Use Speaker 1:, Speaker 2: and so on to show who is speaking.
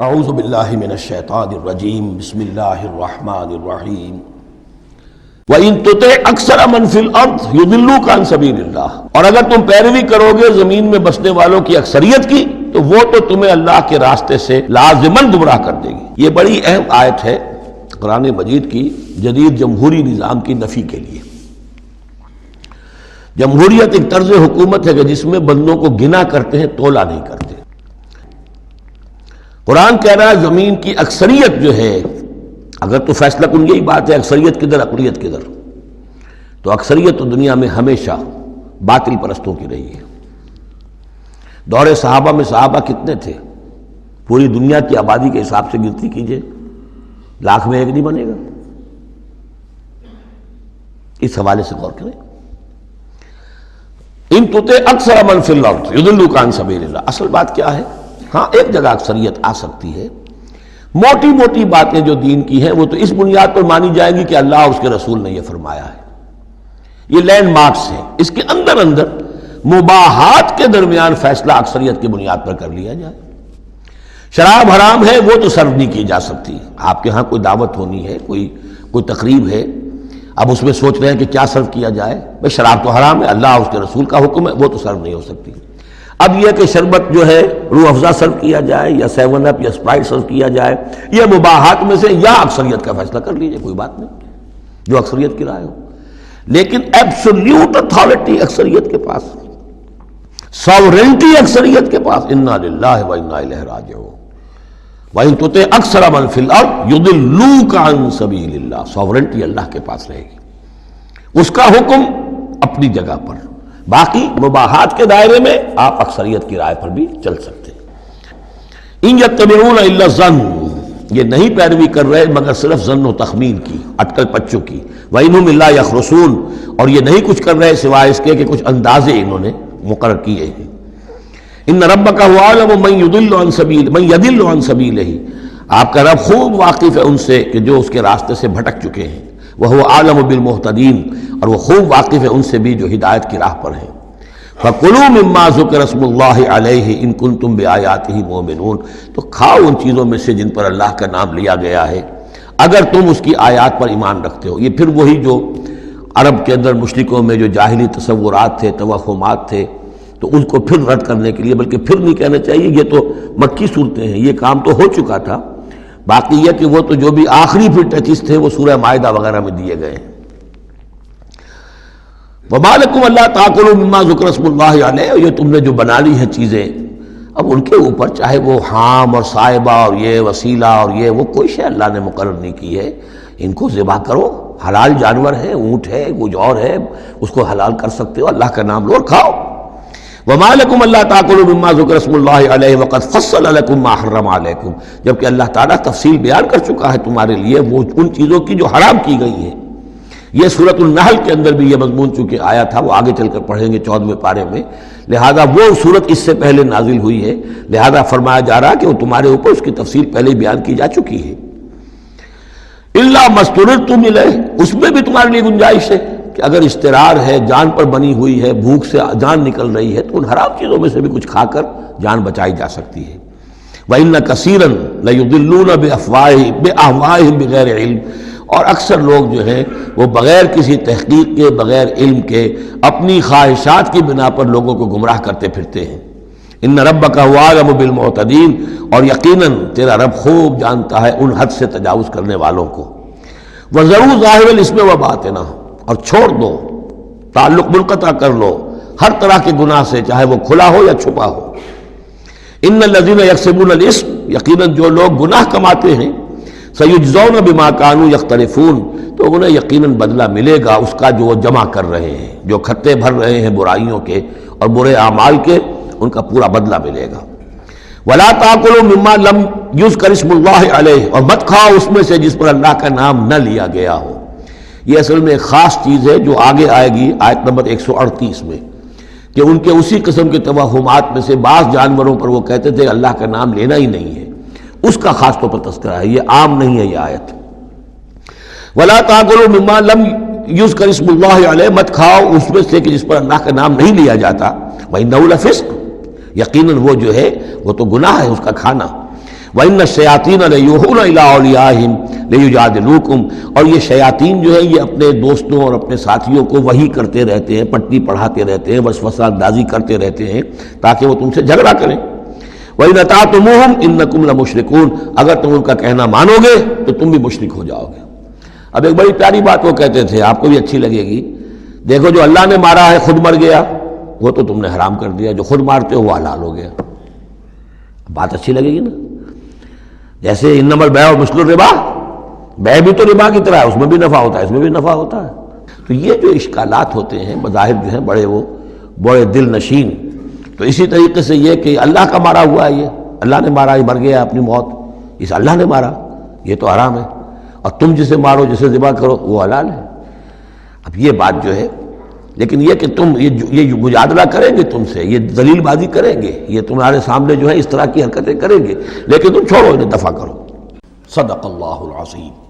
Speaker 1: اعوذ باللہ من الشیطان الرجیم بسم اللہ الرحمن الرحیم وَإِن تُطِعْ أَكْثَرَ مَنْ فِي الْأَرْضِ يُضِلُّوكَ عَنْ سَبِيلِ اللَّهِ، اور اگر تم پیروی کرو گے زمین میں بسنے والوں کی اکثریت کی تو وہ تو تمہیں اللہ کے راستے سے لازماً گمراہ کر دے گی۔ یہ بڑی اہم آیت ہے قرآن مجید کی جدید جمہوری نظام کی نفی کے لیے۔ جمہوریت ایک طرز حکومت ہے کہ جس میں بندوں کو گنا کرتے ہیں، تولا نہیں کرتے۔ قرآن کہہ رہا ہے زمین کی اکثریت جو ہے، اگر تو فیصلہ کن یہی بات ہے اکثریت کدھر اقلیت کدھر، تو اکثریت تو دنیا میں ہمیشہ باطل پرستوں کی رہی ہے۔ دور صحابہ میں صحابہ کتنے تھے؟ پوری دنیا کی آبادی کے حساب سے گنتی کیجئے، لاکھ میں ایک نہیں بنے گا۔ اس حوالے سے غور کریں۔ ان تُطِعْ أَكْثَرَ مَنْ فِي الْأَرْضِ يُضِلُّوكَ عَنْ سَبِيلِ اللَّهِ، اصل بات کیا ہے؟ ہاں ایک جگہ اکثریت آ سکتی ہے، موٹی موٹی باتیں جو دین کی ہیں وہ تو اس بنیاد پر مانی جائیں گی کہ اللہ اس کے رسول نے یہ فرمایا ہے۔ یہ لینڈ مارکس ہیں، اس کے اندر اندر مباحات کے درمیان فیصلہ اکثریت کی بنیاد پر کر لیا جائے۔ شراب حرام ہے وہ تو سرو نہیں کی جا سکتی۔ آپ کے ہاں کوئی دعوت ہونی ہے، کوئی تقریب ہے، اب اس میں سوچ رہے ہیں کہ کیا سرو کیا جائے، بھئی شراب تو حرام ہے، اللہ اس کے رسول کا حکم ہے، وہ تو سرو نہیں ہو سکتی۔ اب یہ کہ شربت جو ہے روح افزا سرو کیا جائے یا 7 اپ یا اسپرائٹ سرو کیا جائے، یہ مباحات میں سے یا اکثریت کا فیصلہ کر لیجئے، کوئی بات نہیں، جو اکثریت کی رائے ہو۔ لیکن ایبسولوٹ اتھارٹی اکثریت کے پاس، ساورنٹی اکثریت کے پاس، انا للہ و انا الیہ راجعون۔ وَإِن تُطِعْ أَكْثَرَ مَنْ فِي الْأَرْضِ يُضِلُّوكَ عَنْ سَبِيلِ اللَّهِ، ساورنٹی اللہ کے پاس رہے گی، اس کا حکم اپنی جگہ پر، باقی مباحات کے دائرے میں آپ اکثریت کی رائے پر بھی چل سکتے ہیں۔ ان یتبعون الا الظن، یہ نہیں پیروی کر رہے مگر صرف ظن و تخمین کی، اٹکل پچوں کی۔ وَإِنْهُمْ إِلَّا يَخْرُصُونَ، اور یہ نہیں کچھ کر رہے سوائے اس کے کہ کچھ اندازے انہوں نے مقرر کیے ہیں۔ ان ربک هو اعلم من يضل عن سبیلہ، آپ کا رب خوب واقف ہے ان سے کہ جو اس کے راستے سے بھٹک چکے ہیں۔ وَهُوَ أَعْلَمُ بِالْمُهْتَدِينَ، اور وہ خوب واقف ہے ان سے بھی جو ہدایت کی راہ پر ہیں۔ فَكُلُوا مِمَّا ذُكِرَ اسْمُ اللَّهِ عَلَيْهِ إِن كُنتُم بِآيَاتِهِ مُؤْمِنُونَ، تو کھاؤ ان چیزوں میں سے جن پر اللہ کا نام لیا گیا ہے اگر تم اس کی آیات پر ایمان رکھتے ہو۔ یہ پھر وہی جو عرب کے اندر مشرکوں میں جو جاہلی تصورات تھے، توہمات تھے، تو ان کو پھر رد کرنے کے لیے، بلکہ پھر نہیں کہنا چاہیے، یہ تو مکی صورتیں ہیں، یہ کام تو ہو چکا تھا، باقی یہ کہ وہ تو جو بھی آخری پھر ٹچز تھے وہ سورہ مائدہ وغیرہ میں دیے گئے ہیں۔ وَمَا لَكُمْ أَلَّا تَأْكُلُوا مِمَّا ذُكِرَ اسْمُ اللَّهِ عَلَيْهِ، یہ تم نے جو بنا لی ہیں چیزیں، اب ان کے اوپر چاہے وہ حام اور صائبہ اور یہ وسیلہ اور یہ وہ کوئی شے اللہ نے مقرر نہیں کی ہے، ان کو ذبح کرو، حلال جانور ہے، اونٹ ہے، کچھ اور ہے، اس کو حلال کر سکتے ہو، اللہ کا نام لو اور کھاؤ۔ وَمَا لَكُمْ أَلَّا تَأْكُلُوا مِمَّا ذُكِرَ اسْمُ اللَّهِ عَلَيْهِ وَقَدْ فَصَّلَ لَكُمْ مَا حَرَّمَ عَلَيْكُمْ، جبکہ اللہ تعالیٰ تفصیل بیان کر چکا ہے تمہارے لیے وہ ان چیزوں کی جو حرام کی گئی ہیں۔ یہ سورۃ النحل کے اندر بھی یہ مضمون چونکہ آیا تھا، وہ آگے چل کر پڑھیں گے 14ویں پارے میں، لہذا وہ صورت اس سے پہلے نازل ہوئی ہے، لہذا فرمایا جا رہا کہ وہ تمہارے اوپر اس کی تفصیل پہلے ہی بیان کی جا چکی ہے۔ الا ما اضطررتم الیہ، اس میں بھی تمہارے لیے گنجائش ہے کہ اگر اضطرار ہے، جان پر بنی ہوئی ہے، بھوک سے جان نکل رہی ہے، تو ان حرام چیزوں میں سے بھی کچھ کھا کر جان بچائی جا سکتی ہے۔ وَإِنَّ كَثِيرًا لَيُضِلُّونَ بِأَهْوَائِهِمْ بِغَيْرِ عِلْمٍ، اور اکثر لوگ جو ہیں وہ بغیر کسی تحقیق کے، بغیر علم کے، اپنی خواہشات کی بنا پر لوگوں کو گمراہ کرتے پھرتے ہیں۔ ان ربک هو اعلم بالمعتدین، اور یقیناً تیرا رب خوب جانتا ہے ان حد سے تجاوز کرنے والوں کو۔ وَذَرُوا ظَاهِرَ الْإِثْمِ وَبَاطِنَهُ، اور چھوڑ دو، تعلق منقطع کر لو ہر طرح کے گناہ سے، چاہے وہ کھلا ہو یا چھپا ہو۔ ان الذین یکسبون الاسم، یقیناً جو لوگ گناہ کماتے ہیں، سیجزون بما کانوا یختلفون، تو انہیں یقیناً بدلہ ملے گا اس کا جو وہ جمع کر رہے ہیں، جو کھتے بھر رہے ہیں برائیوں کے اور برے اعمال کے، ان کا پورا بدلہ ملے گا۔ ولا تاکلوا مما لم یذکر اسم اللہ علیہ، اور مت کھاؤ اس میں سے جس پر اللہ کا نام نہ لیا گیا ہو۔ یہ اصل میں ایک خاص چیز ہے جو آگے آئے گی آیت نمبر 138 میں، کہ ان کے اسی قسم کے توہمات میں سے بعض جانوروں پر وہ کہتے تھے اللہ کا نام لینا ہی نہیں ہے، اس کا خاص طور پر تذکرہ ہے، یہ عام نہیں ہے یہ آیت۔ وَلَا تَأْكُلُوا مِمَّا لَمْ يُذْكَرِ اسْمُ اللَّهِ عَلَيْهِ، مت کھاؤ اس میں سے کہ جس پر اللہ کا نام نہیں لیا جاتا۔ وَإِنَّهُ لَفِسْقٌ، یقیناً وہ جو ہے وہ تو گناہ ہے اس کا کھانا۔ وَإِنَّ الشَّيَاطِينَ لَيُوحُونَ إِلَىٰ أَوْلِيَائِهِمْ لِيُجَادِلُوكُمْ، اور یہ شیاطین جو ہیں یہ اپنے دوستوں اور اپنے ساتھیوں کو وحی کرتے رہتے ہیں، پٹی پڑھاتے رہتے ہیں، وسوسہ اندازی کرتے رہتے ہیں تاکہ وہ تم سے جھگڑا کریں۔ وَإِنْ أَطَعْتُمُوهُمْ إِنَّكُمْ لَمُشْرِكُونَ، اگر تم ان کا کہنا مانو گے تو تم بھی مشرک ہو جاؤ گے۔ اب ایک بڑی پیاری بات وہ کہتے تھے، آپ کو بھی اچھی لگے گی، دیکھو جو اللہ نے مارا ہے خود مر گیا، وہ تو تم نے حرام کر دیا، جو خود مارتے ہو وہ حلال ہو گیا۔ بات اچھی لگے گی نا؟ جیسے انما البیع مثل الربا، بیع بھی تو ربا کی طرح ہے، اس میں بھی نفع ہوتا ہے، اس میں بھی نفع ہوتا ہے۔ تو یہ جو اشکالات ہوتے ہیں مذاہب جو ہیں بڑے دل نشین، تو اسی طریقے سے یہ کہ اللہ کا مارا ہوا ہے، یہ اللہ نے مارا، یہ مر گیا اپنی موت، اس اللہ نے مارا، یہ تو حرام ہے، اور تم جسے مارو جسے ذبح کرو وہ حلال ہے۔ اب یہ بات جو ہے، لیکن یہ کہ تم یہ مجادلہ کریں گے تم سے، یہ دلیل بازی کریں گے، یہ تمہارے سامنے جو ہے اس طرح کی حرکتیں کریں گے، لیکن تم چھوڑو انہیں، دفع کرو۔ صدق اللہ العظیم۔